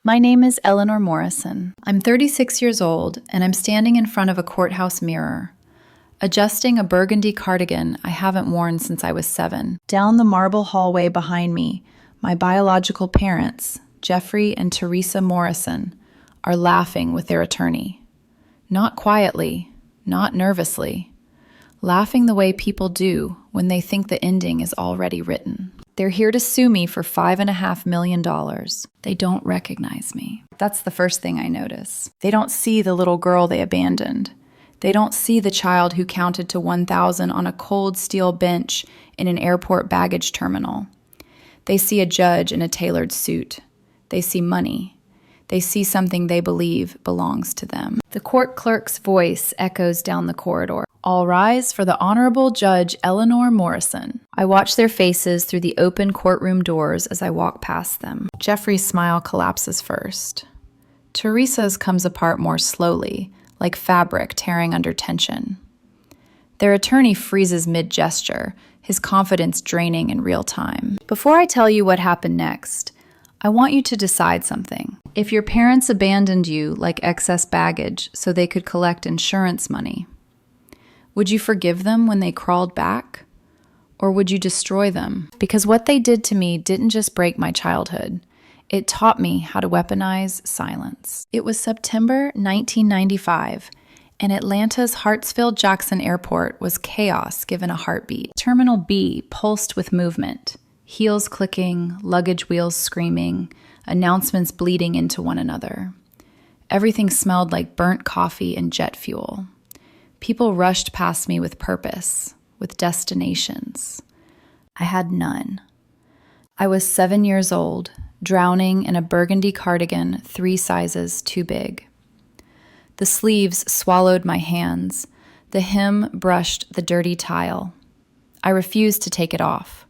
My name is Eleanor Morrison. I'm 36 years old, and I'm standing in front of a courthouse mirror, adjusting a burgundy cardigan I haven't worn since I was 7. Down the marble hallway behind me, my biological parents, Jeffrey and Teresa Morrison, are laughing with their attorney. Not quietly, not nervously, laughing the way people do when they think the ending is already written. They're here to sue me for $5.5 million. They don't recognize me. That's the first thing I notice. They don't see the little girl they abandoned. They don't see the child who counted to 1,000 on a cold steel bench in an airport baggage terminal. They see a judge in a tailored suit. They see money. They see something they believe belongs to them. The court clerk's voice echoes down the corridor. All rise for the Honorable Judge Eleanor Morrison. I watch their faces through the open courtroom doors as I walk past them. Jeffrey's smile collapses first. Teresa's comes apart more slowly, like fabric tearing under tension. Their attorney freezes mid-gesture, his confidence draining in real time. Before I tell you what happened next, I want you to decide something. If your parents abandoned you like excess baggage so they could collect insurance money, would you forgive them when they crawled back? Or would you destroy them? Because what they did to me didn't just break my childhood. It taught me how to weaponize silence. It was September 1995, and Atlanta's Hartsfield-Jackson Airport was chaos given a heartbeat. Terminal B pulsed with movement, heels clicking, luggage wheels screaming, announcements bleeding into one another. Everything smelled like burnt coffee and jet fuel. People rushed past me with purpose, with destinations. I had none. I was 7 years old, drowning in a burgundy cardigan 3 sizes too big. The sleeves swallowed my hands. The hem brushed the dirty tile. I refused to take it off.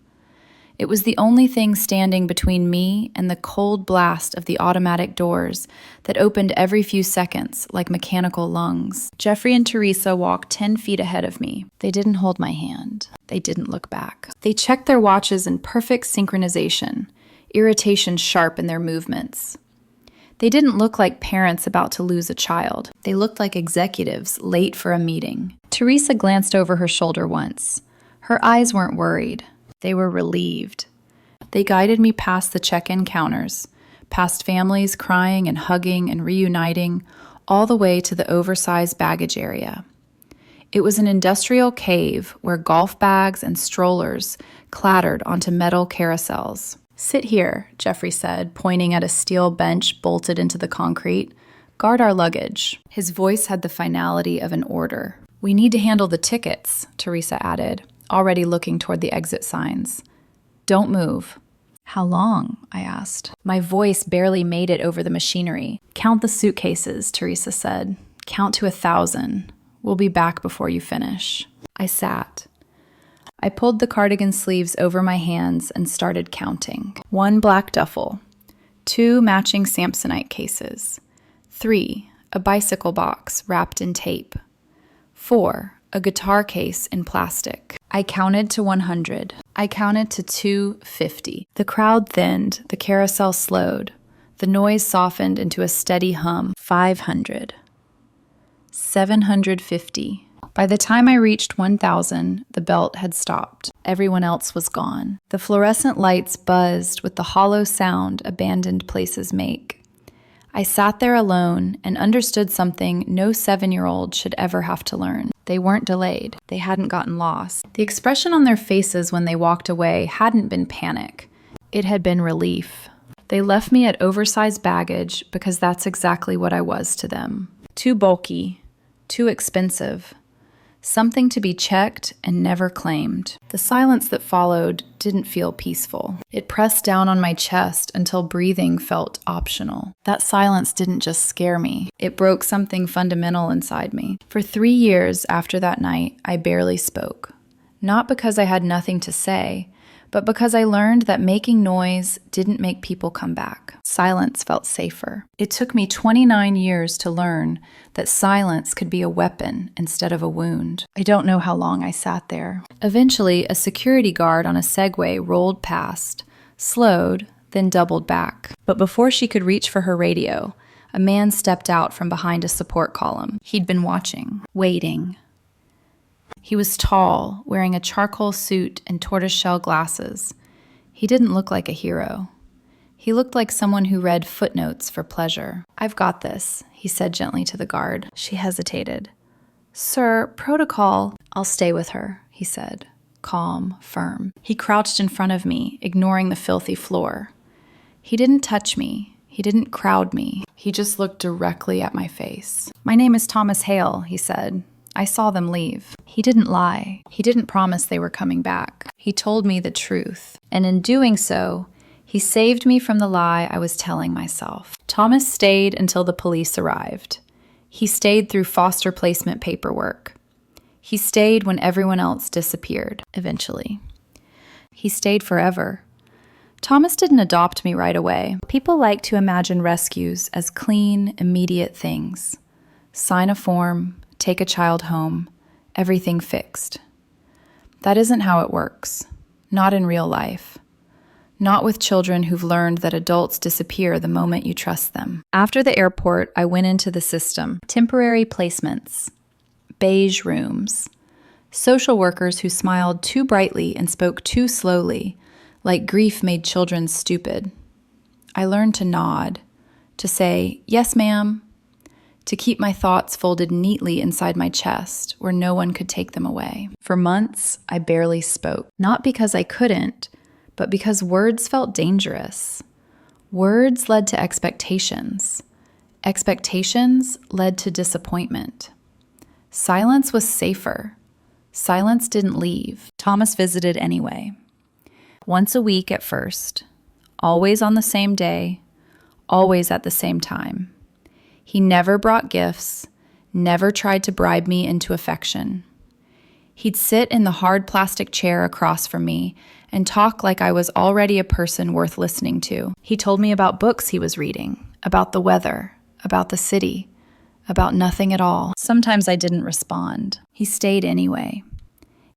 It was the only thing standing between me and the cold blast of the automatic doors that opened every few seconds like mechanical lungs. Jeffrey and Teresa walked 10 feet ahead of me. They didn't hold my hand. They didn't look back. They checked their watches in perfect synchronization, irritation sharp in their movements. They didn't look like parents about to lose a child. They looked like executives late for a meeting. Teresa glanced over her shoulder once. Her eyes weren't worried. They were relieved. They guided me past the check-in counters, past families crying and hugging and reuniting, all the way to the oversized baggage area. It was an industrial cave where golf bags and strollers clattered onto metal carousels. "Sit here," Jeffrey said, pointing at a steel bench bolted into the concrete. "Guard our luggage." His voice had the finality of an order. "We need to handle the tickets," Teresa added, already looking toward the exit signs. "Don't move." "How long?" I asked. My voice barely made it over the machinery. "Count the suitcases," Teresa said. "Count to 1,000. We'll be back before you finish." I sat. I pulled the cardigan sleeves over my hands and started counting. 1 black duffel, 2 matching Samsonite cases, 3, a bicycle box wrapped in tape, 4, a guitar case in plastic. I counted to 100. I counted to 250. The crowd thinned, the carousel slowed. The noise softened into a steady hum. 500. 750. By the time I reached 1,000, the belt had stopped. Everyone else was gone. The fluorescent lights buzzed with the hollow sound abandoned places make. I sat there alone and understood something no 7-year-old should ever have to learn. They weren't delayed. They hadn't gotten lost. The expression on their faces when they walked away hadn't been panic. It had been relief. They left me at oversized baggage because that's exactly what I was to them. Too bulky, too expensive. Something to be checked and never claimed. The silence that followed didn't feel peaceful. It pressed down on my chest until breathing felt optional. That silence didn't just scare me. It broke something fundamental inside me. For 3 years after that night, I barely spoke. Not because I had nothing to say, but because I learned that making noise didn't make people come back. Silence felt safer. It took me 29 years to learn that silence could be a weapon instead of a wound. I don't know how long I sat there. Eventually, a security guard on a Segway rolled past, slowed, then doubled back. But before she could reach for her radio, a man stepped out from behind a support column. He'd been watching, waiting. He was tall, wearing a charcoal suit and tortoiseshell glasses. He didn't look like a hero. He looked like someone who read footnotes for pleasure. "I've got this," he said gently to the guard. She hesitated. "Sir, protocol." "I'll stay with her," he said, calm, firm. He crouched in front of me, ignoring the filthy floor. He didn't touch me. He didn't crowd me. He just looked directly at my face. "My name is Thomas Hale," he said. "I saw them leave." He didn't lie. He didn't promise they were coming back. He told me the truth. And in doing so, he saved me from the lie I was telling myself. Thomas stayed until the police arrived. He stayed through foster placement paperwork. He stayed when everyone else disappeared, eventually. He stayed forever. Thomas didn't adopt me right away. People like to imagine rescues as clean, immediate things. Sign a form, take a child home, everything fixed. That isn't how it works. Not in real life. Not with children who've learned that adults disappear the moment you trust them. After the airport, I went into the system. Temporary placements. Beige rooms. Social workers who smiled too brightly and spoke too slowly, like grief made children stupid. I learned to nod, to say, "Yes, ma'am," to keep my thoughts folded neatly inside my chest where no one could take them away. For months, I barely spoke. Not because I couldn't, but because words felt dangerous. Words led to expectations. Expectations led to disappointment. Silence was safer. Silence didn't leave. Thomas visited anyway. Once a week at first. Always on the same day. Always at the same time. He never brought gifts. Never tried to bribe me into affection. He'd sit in the hard plastic chair across from me and talk like I was already a person worth listening to. He told me about books he was reading, about the weather, about the city, about nothing at all. Sometimes I didn't respond. He stayed anyway.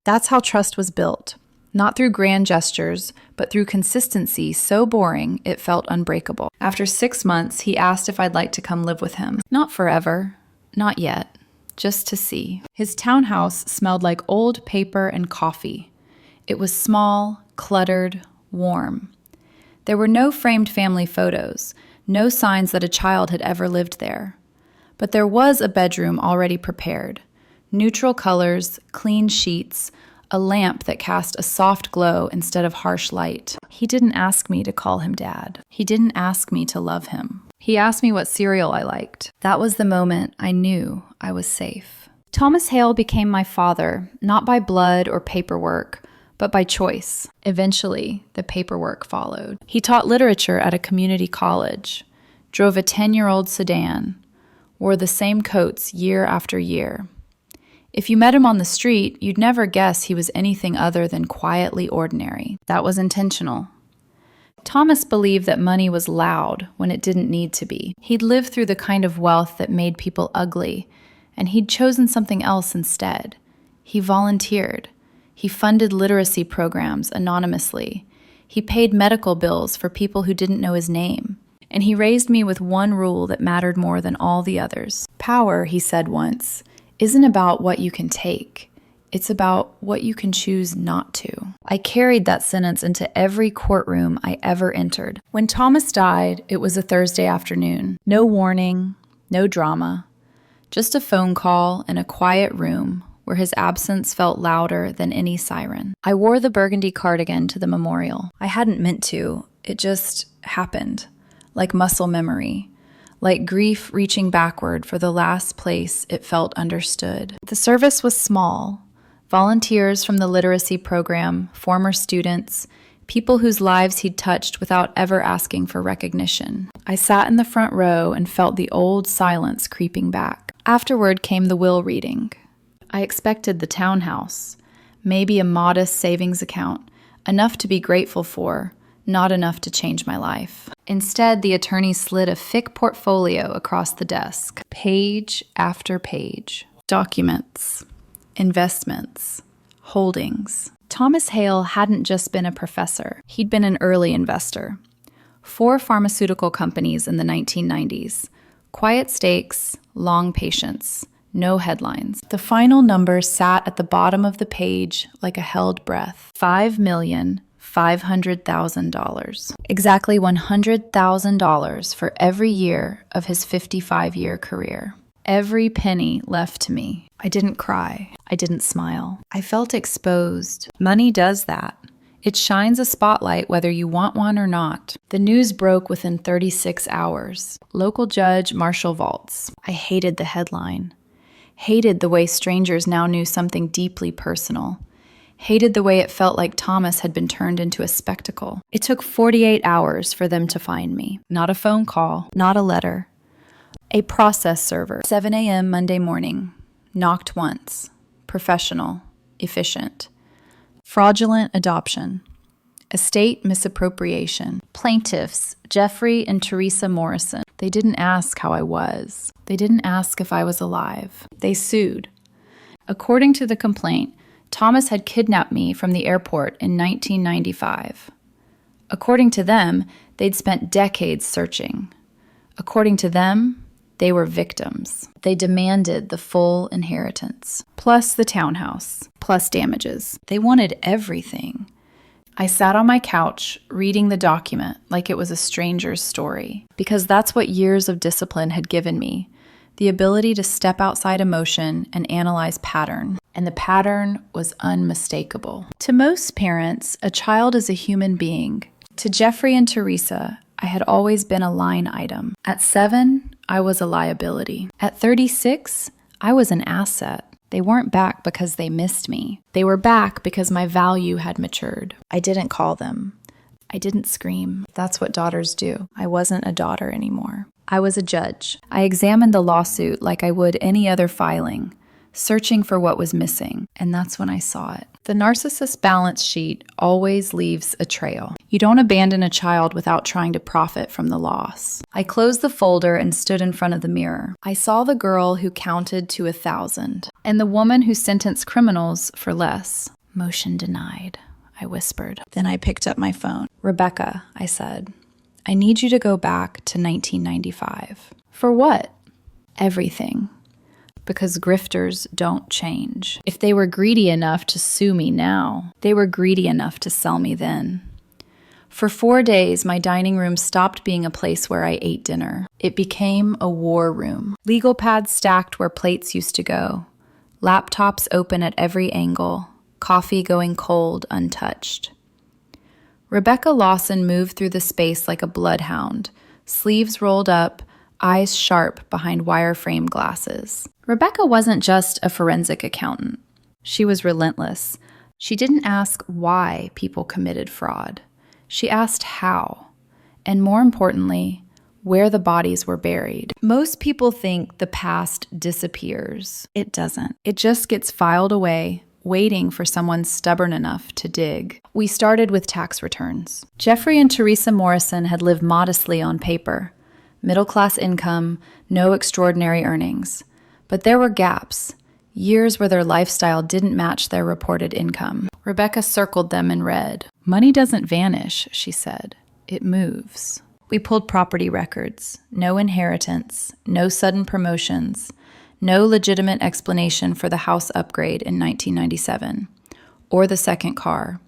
That's how trust was built. Not through grand gestures, but through consistency so boring it felt unbreakable. After 6 months, he asked if I'd like to come live with him. Not forever. Not yet. Just to see. His townhouse smelled like old paper and coffee. It was small, cluttered, warm. There were no framed family photos, no signs that a child had ever lived there. But there was a bedroom already prepared. Neutral colors, clean sheets, a lamp that cast a soft glow instead of harsh light. He didn't ask me to call him Dad. He didn't ask me to love him. He asked me what cereal I liked. That was the moment I knew I was safe. Thomas Hale became my father, not by blood or paperwork, but by choice. Eventually, the paperwork followed. He taught literature at a community college, drove a 10-year-old sedan, wore the same coats year after year. If you met him on the street, you'd never guess he was anything other than quietly ordinary. That was intentional. Thomas believed that money was loud when it didn't need to be. He'd lived through the kind of wealth that made people ugly, and he'd chosen something else instead. He volunteered. He funded literacy programs anonymously. He paid medical bills for people who didn't know his name. And he raised me with one rule that mattered more than all the others. Power, he said once, isn't about what you can take. It's about what you can choose not to. I carried that sentence into every courtroom I ever entered. When Thomas died, it was a Thursday afternoon. No warning, no drama. Just a phone call in a quiet room where his absence felt louder than any siren. I wore the burgundy cardigan to the memorial. I hadn't meant to. It just happened, like muscle memory. Like grief reaching backward for the last place it felt understood. The service was small. Volunteers from the literacy program, former students, people whose lives he'd touched without ever asking for recognition. I sat in the front row and felt the old silence creeping back. Afterward came the will reading. I expected the townhouse, maybe a modest savings account, enough to be grateful for, not enough to change my life. Instead, the attorney slid a thick portfolio across the desk, page after page. Documents, investments, holdings. Thomas Hale hadn't just been a professor. He'd been an early investor. 4 pharmaceutical companies in the 1990s. Quiet stakes, long patience, no headlines. The final number sat at the bottom of the page like a held breath. $5,500,000. Exactly $100,000 for every year of his 55-year career. Every penny left to me. I didn't cry. I didn't smile. I felt exposed. Money does that. It shines a spotlight whether you want one or not. The news broke within 36 hours. Local judge Marshall Vaults. I hated the headline. Hated the way strangers now knew something deeply personal. Hated the way it felt like Thomas had been turned into a spectacle. It took 48 hours for them to find me. Not a phone call, not a letter. A process server. 7 a.m. Monday morning. Knocked once. Professional. Efficient. Fraudulent adoption. Estate misappropriation. Plaintiffs, Jeffrey and Teresa Morrison. They didn't ask how I was. They didn't ask if I was alive. They sued. According to the complaint, Thomas had kidnapped me from the airport in 1995. According to them, they'd spent decades searching. According to them, they were victims. They demanded the full inheritance, plus the townhouse, plus damages. They wanted everything. I sat on my couch reading the document like it was a stranger's story, because that's what years of discipline had given me, the ability to step outside emotion and analyze pattern. And the pattern was unmistakable. To most parents, a child is a human being. To Jeffrey and Teresa, I had always been a line item. At 7, I was a liability. At 36, I was an asset. They weren't back because they missed me. They were back because my value had matured. I didn't call them. I didn't scream. That's what daughters do. I wasn't a daughter anymore. I was a judge. I examined the lawsuit like I would any other filing, searching for what was missing, and that's when I saw it. The narcissist balance sheet always leaves a trail. You don't abandon a child without trying to profit from the loss. I closed the folder and stood in front of the mirror. I saw the girl who counted to 1,000, and the woman who sentenced criminals for less. Motion denied, I whispered. Then I picked up my phone. Rebecca, I said, I need you to go back to 1995. For what? Everything. Because grifters don't change. If they were greedy enough to sue me now, they were greedy enough to sell me then. For 4 days, my dining room stopped being a place where I ate dinner. It became a war room. Legal pads stacked where plates used to go. Laptops open at every angle. Coffee going cold, untouched. Rebecca Lawson moved through the space like a bloodhound, sleeves rolled up, eyes sharp behind wire-frame glasses. Rebecca wasn't just a forensic accountant. She was relentless. She didn't ask why people committed fraud. She asked how, and more importantly, where the bodies were buried. Most people think the past disappears. It doesn't. It just gets filed away, waiting for someone stubborn enough to dig. We started with tax returns. Jeffrey and Teresa Morrison had lived modestly on paper. Middle-class income, no extraordinary earnings. But there were gaps, years where their lifestyle didn't match their reported income. Rebecca circled them in red. Money doesn't vanish, she said. It moves. We pulled property records. No inheritance, no sudden promotions, no legitimate explanation for the house upgrade in 1997, or the second car,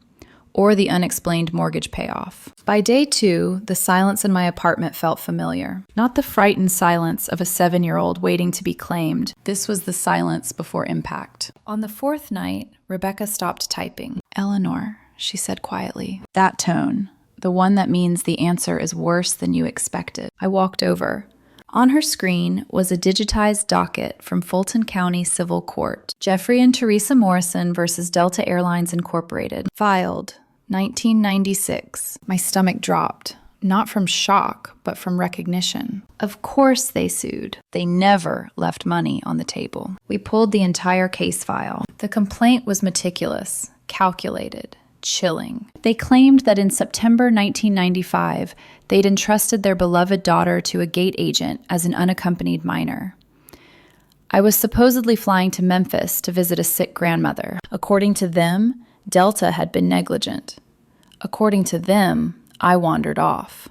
or the unexplained mortgage payoff. By day 2, the silence in my apartment felt familiar. Not the frightened silence of a 7-year-old waiting to be claimed. This was the silence before impact. On the 4th night, Rebecca stopped typing. Eleanor, she said quietly. That tone, the one that means the answer is worse than you expected. I walked over. On her screen was a digitized docket from Fulton County Civil Court. Jeffrey and Teresa Morrison versus Delta Airlines Incorporated. Filed 1996. My stomach dropped, not from shock, but from recognition. Of course they sued. They never left money on the table. We pulled the entire case file. The complaint was meticulous, calculated, chilling. They claimed that in September 1995, they'd entrusted their beloved daughter to a gate agent as an unaccompanied minor. I was supposedly flying to Memphis to visit a sick grandmother. According to them, Delta had been negligent. According to them, I wandered off.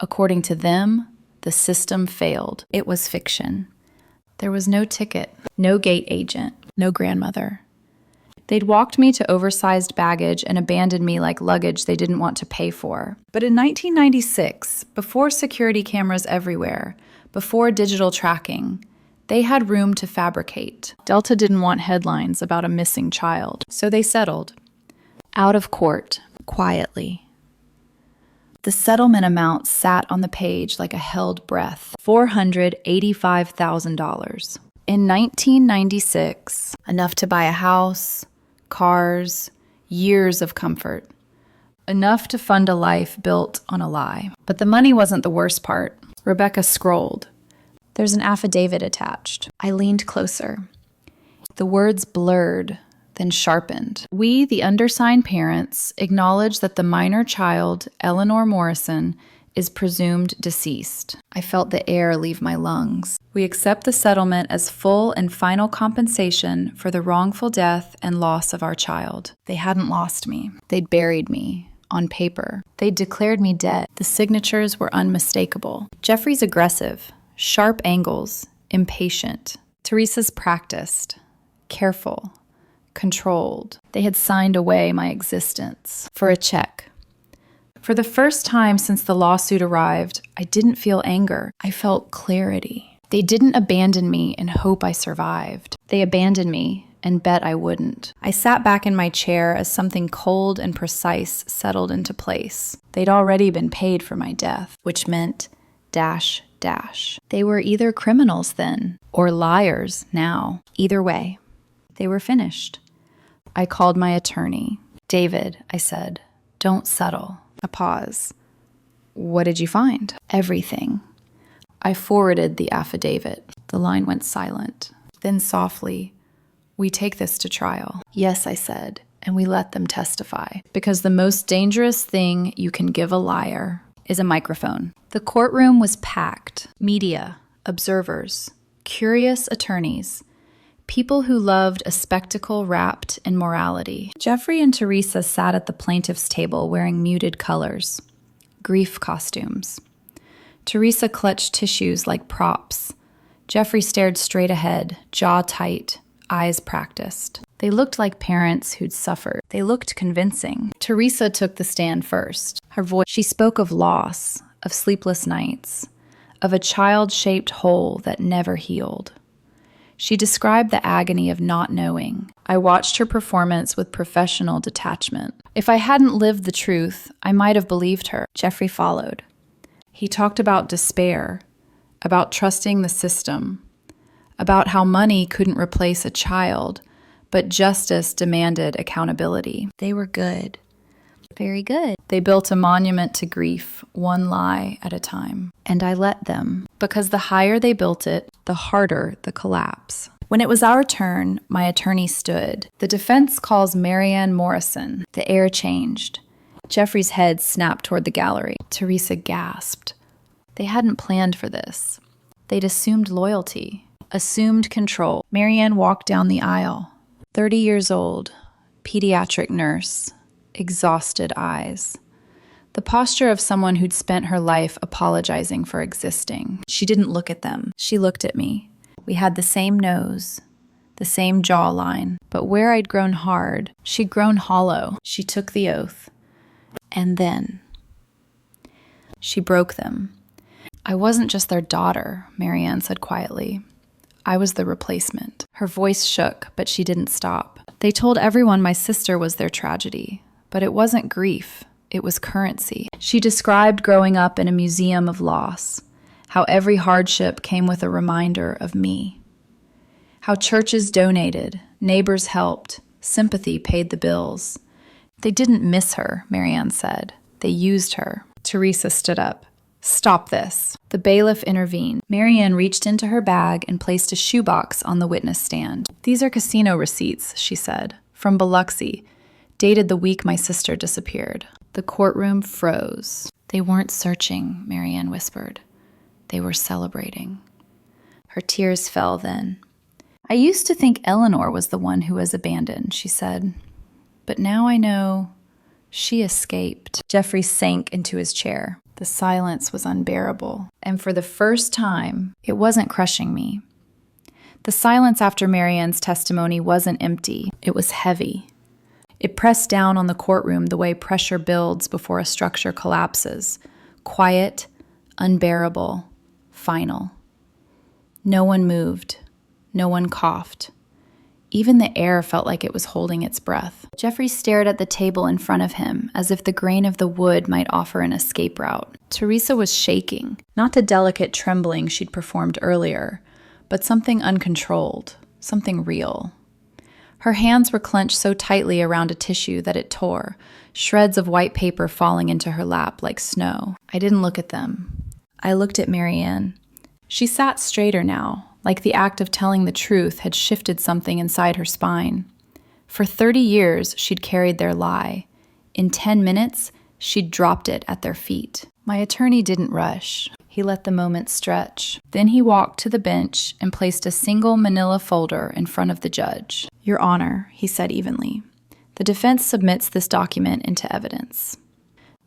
According to them, the system failed. It was fiction. There was no ticket, no gate agent, no grandmother. They'd walked me to oversized baggage and abandoned me like luggage they didn't want to pay for. But in 1996, before security cameras everywhere, before digital tracking, they had room to fabricate. Delta didn't want headlines about a missing child, so they settled. Out of court, quietly. The settlement amount sat on the page like a held breath, $485,000. In 1996, enough to buy a house, cars, years of comfort. Enough to fund a life built on a lie. But the money wasn't the worst part. Rebecca scrolled. There's an affidavit attached. I leaned closer. The words blurred, then sharpened. We, the undersigned parents, acknowledge that the minor child, Eleanor Morrison, is presumed deceased. I felt the air leave my lungs. We accept the settlement as full and final compensation for the wrongful death and loss of our child. They hadn't lost me. They'd buried me. On paper. They'd declared me dead. The signatures were unmistakable. Jeffrey's aggressive, sharp angles, impatient. Teresa's practiced, careful, controlled. They had signed away my existence for a check. For the first time since the lawsuit arrived, I didn't feel anger. I felt clarity. They didn't abandon me in hope I survived. They abandoned me and bet I wouldn't. I sat back in my chair as something cold and precise settled into place. They'd already been paid for my death, which meant ... They were either criminals then, or liars now. Either way, they were finished. I called my attorney. David, I said, don't settle. A pause. What did you find? Everything. I forwarded the affidavit. The line went silent. Then softly, we take this to trial. Yes, I said, and we let them testify. Because the most dangerous thing you can give a liar is a microphone. The courtroom was packed. Media, observers, curious attorneys, people who loved a spectacle wrapped in morality. Jeffrey and Teresa sat at the plaintiff's table wearing muted colors, grief costumes. Teresa clutched tissues like props. Jeffrey stared straight ahead, jaw tight, eyes practiced. They looked like parents who'd suffered. They looked convincing. Teresa took the stand first. Her voice, she spoke of loss, of sleepless nights, of a child-shaped hole that never healed. She described the agony of not knowing. I watched her performance with professional detachment. If I hadn't lived the truth, I might have believed her. Jeffrey followed. He talked about despair, about trusting the system, about how money couldn't replace a child, but justice demanded accountability. They were good. Very good. They built a monument to grief, one lie at a time. And I let them, because the higher they built it, the harder the collapse. When it was our turn, my attorney stood. The defense calls Marianne Morrison. The air changed. Jeffrey's head snapped toward the gallery. Teresa gasped. They hadn't planned for this. They'd assumed loyalty, assumed control. Marianne walked down the aisle. 30 years old, pediatric nurse, exhausted eyes. The posture of someone who'd spent her life apologizing for existing. She didn't look at them. She looked at me. We had the same nose, the same jawline, but where I'd grown hard, she'd grown hollow. She took the oath. And then she broke them. I wasn't just their daughter, Marianne said quietly. I was the replacement. Her voice shook, but she didn't stop. They told everyone my sister was their tragedy, but it wasn't grief. It was currency. She described growing up in a museum of loss, how every hardship came with a reminder of me, how churches donated, neighbors helped, sympathy paid the bills. They didn't miss her, Marianne said. They used her. Teresa stood up. Stop this. The bailiff intervened. Marianne reached into her bag and placed a shoebox on the witness stand. These are casino receipts, she said, from Biloxi, dated the week my sister disappeared. The courtroom froze. They weren't searching, Marianne whispered. They were celebrating. Her tears fell then. I used to think Eleanor was the one who was abandoned, she said. But now I know she escaped. Jeffrey sank into his chair. The silence was unbearable, and for the first time, it wasn't crushing me. The silence after Marianne's testimony wasn't empty, it was heavy. It pressed down on the courtroom the way pressure builds before a structure collapses. Quiet, unbearable, final. No one moved. No one coughed. Even the air felt like it was holding its breath. Jeffrey stared at the table in front of him as if the grain of the wood might offer an escape route. Teresa was shaking, not the delicate trembling she'd performed earlier, but something uncontrolled, something real. Her hands were clenched so tightly around a tissue that it tore, shreds of white paper falling into her lap like snow. I didn't look at them. I looked at Marianne. She sat straighter now, like the act of telling the truth had shifted something inside her spine. For 30 years, she'd carried their lie. In 10 minutes, she'd dropped it at their feet. My attorney didn't rush. He let the moment stretch. Then he walked to the bench and placed a single manila folder in front of the judge. "Your Honor," he said evenly, "the defense submits this document into evidence."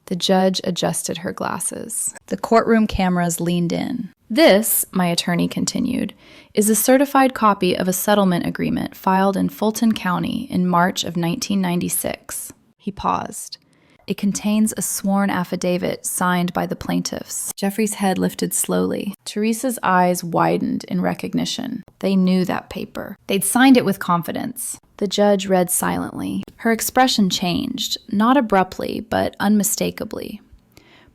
The judge adjusted her glasses. The courtroom cameras leaned in. "This," my attorney continued, "is a certified copy of a settlement agreement filed in Fulton County in March of 1996. He paused. "It contains a sworn affidavit signed by the plaintiffs." Jeffrey's head lifted slowly. Teresa's eyes widened in recognition. They knew that paper. They'd signed it with confidence. The judge read silently. Her expression changed, not abruptly, but unmistakably.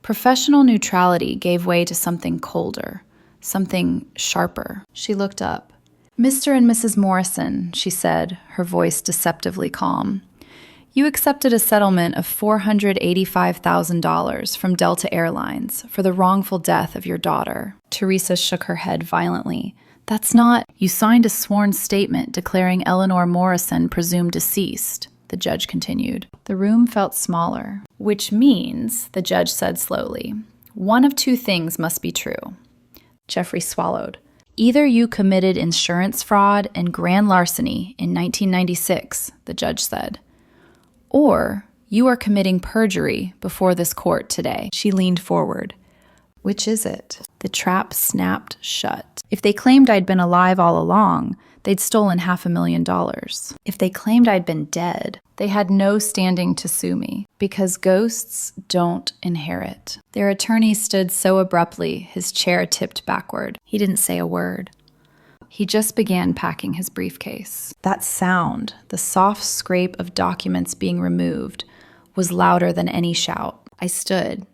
Professional neutrality gave way to something colder, something sharper. She looked up. "Mr. and Mrs. Morrison," she said, her voice deceptively calm. "You accepted a settlement of $485,000 from Delta Airlines for the wrongful death of your daughter." Teresa shook her head violently. "That's not—" "You signed a sworn statement declaring Eleanor Morrison presumed deceased," the judge continued. The room felt smaller. "Which means," the judge said slowly, "one of two things must be true." Jeffrey swallowed. "Either you committed insurance fraud and grand larceny in 1996, the judge said, or you are committing perjury before this court today." She leaned forward. "Which is it?" The trap snapped shut. If they claimed I'd been alive all along, they'd stolen $500,000. If they claimed I'd been dead, they had no standing to sue me, because ghosts don't inherit. Their attorney stood so abruptly, his chair tipped backward. He didn't say a word. He just began packing his briefcase. That sound, the soft scrape of documents being removed, was louder than any shout. I stood.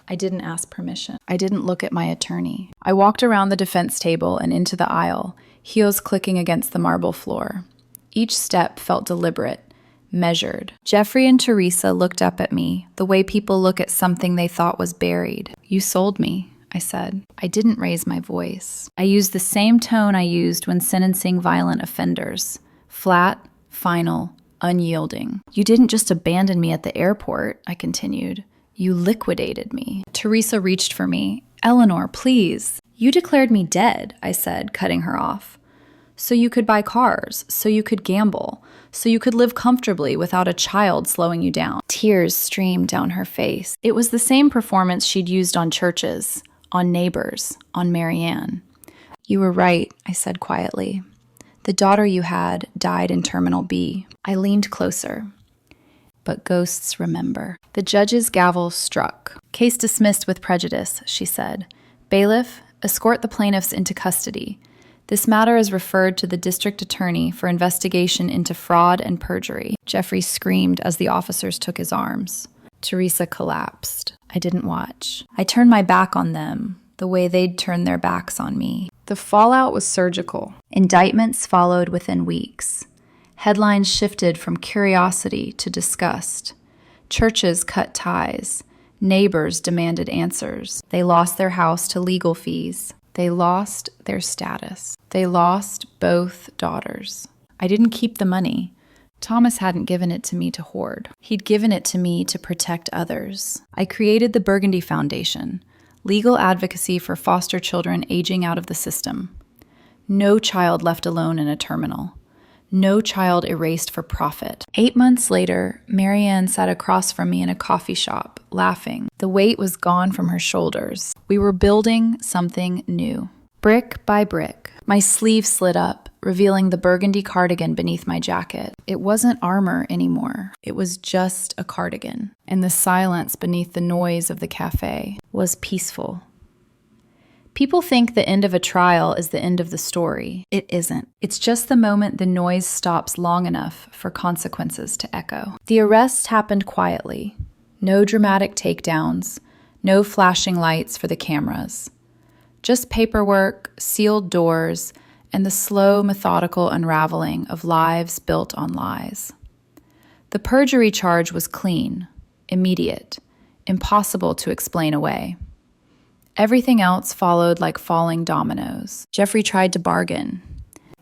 I didn't ask permission. I didn't look at my attorney. I walked around the defense table and into the aisle, heels clicking against the marble floor. Each step felt deliberate, measured. Jeffrey and Teresa looked up at me, the way people look at something they thought was buried. "You sold me," I said. I didn't raise my voice. I used the same tone I used when sentencing violent offenders. Flat, final, unyielding. "You didn't just abandon me at the airport," I continued. "You liquidated me." Teresa reached for me. "Eleanor, please." "You declared me dead," I said, cutting her off. "So you could buy cars, so you could gamble, so you could live comfortably without a child slowing you down." Tears streamed down her face. It was the same performance she'd used on churches, on neighbors, on Marianne. "You were right," I said quietly. "The daughter you had died in Terminal B." I leaned closer. "But ghosts remember." The judge's gavel struck. "Case dismissed with prejudice," she said. "Bailiff, escort the plaintiffs into custody. This matter is referred to the district attorney for investigation into fraud and perjury." Jeffrey screamed as the officers took his arms. Teresa collapsed. I didn't watch. I turned my back on them, the way they'd turned their backs on me. The fallout was surgical. Indictments followed within weeks. Headlines shifted from curiosity to disgust. Churches cut ties. Neighbors demanded answers. They lost their house to legal fees. They lost their status. They lost both daughters. I didn't keep the money. Thomas hadn't given it to me to hoard. He'd given it to me to protect others. I created the Burgundy Foundation, legal advocacy for foster children aging out of the system. No child left alone in a terminal. No child erased for profit. 8 months later, Marianne sat across from me in a coffee shop, laughing. The weight was gone from her shoulders. We were building something new. Brick by brick, my sleeve slid up, revealing the burgundy cardigan beneath my jacket. It wasn't armor anymore. It was just a cardigan. And the silence beneath the noise of the cafe was peaceful. People think the end of a trial is the end of the story. It isn't. It's just the moment the noise stops long enough for consequences to echo. The arrest happened quietly. No dramatic takedowns, no flashing lights for the cameras. Just paperwork, sealed doors, and the slow, methodical unraveling of lives built on lies. The perjury charge was clean, immediate, impossible to explain away. Everything else followed like falling dominoes. Jeffrey tried to bargain.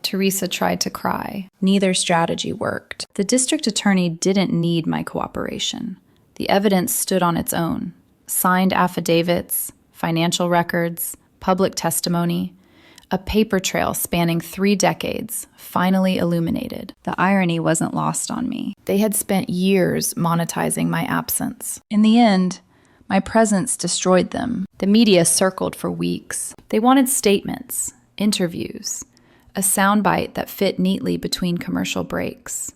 Teresa tried to cry. Neither strategy worked. The district attorney didn't need my cooperation. The evidence stood on its own. Signed affidavits, financial records, public testimony, a paper trail spanning 3 decades, finally illuminated. The irony wasn't lost on me. They had spent years monetizing my absence. In the end, my presence destroyed them. The media circled for weeks. They wanted statements, interviews, a soundbite that fit neatly between commercial breaks.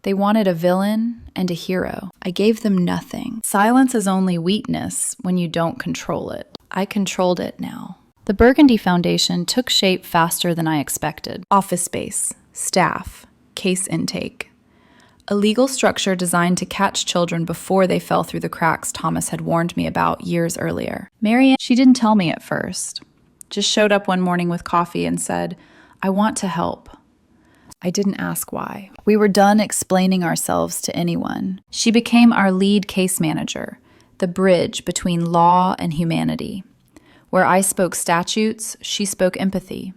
They wanted a villain and a hero. I gave them nothing. Silence is only weakness when you don't control it. I controlled it now. The Burgundy Foundation took shape faster than I expected. Office space, staff, case intake. A legal structure designed to catch children before they fell through the cracks Thomas had warned me about years earlier. Marianne, she didn't tell me at first. Just showed up one morning with coffee and said, "I want to help." I didn't ask why. We were done explaining ourselves to anyone. She became our lead case manager, the bridge between law and humanity. Where I spoke statutes, she spoke empathy.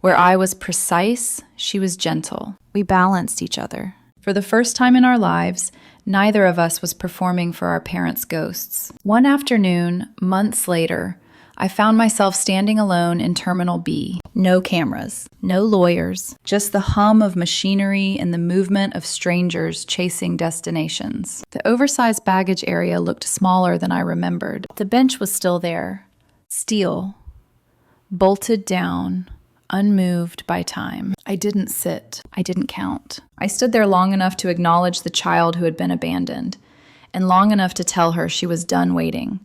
Where I was precise, she was gentle. We balanced each other. For the first time in our lives, neither of us was performing for our parents' ghosts. One afternoon, months later, I found myself standing alone in Terminal B. No cameras, no lawyers, just the hum of machinery and the movement of strangers chasing destinations. The oversized baggage area looked smaller than I remembered. The bench was still there, steel, bolted down, unmoved by time. I didn't sit. I didn't count. I stood there long enough to acknowledge the child who had been abandoned, and long enough to tell her she was done waiting.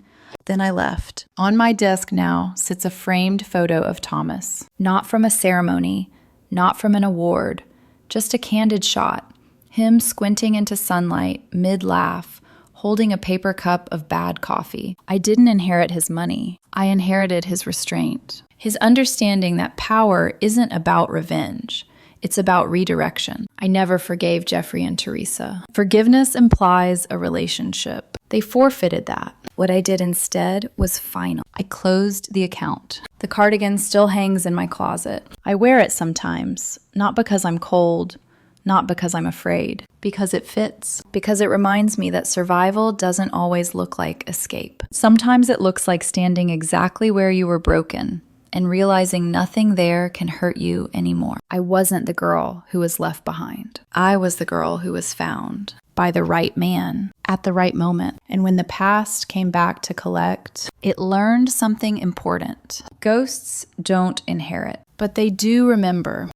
Then I left. On my desk now sits a framed photo of Thomas. Not from a ceremony, not from an award, just a candid shot. Him squinting into sunlight, mid-laugh, holding a paper cup of bad coffee. I didn't inherit his money. I inherited his restraint. His understanding that power isn't about revenge. It's about redirection. I never forgave Jeffrey and Teresa. Forgiveness implies a relationship. They forfeited that. What I did instead was final. I closed the account. The cardigan still hangs in my closet. I wear it sometimes, not because I'm cold, not because I'm afraid, because it fits, because it reminds me that survival doesn't always look like escape. Sometimes it looks like standing exactly where you were broken and realizing nothing there can hurt you anymore. I wasn't the girl who was left behind. I was the girl who was found by the right man at the right moment. And when the past came back to collect, it learned something important. Ghosts don't inherit, but they do remember.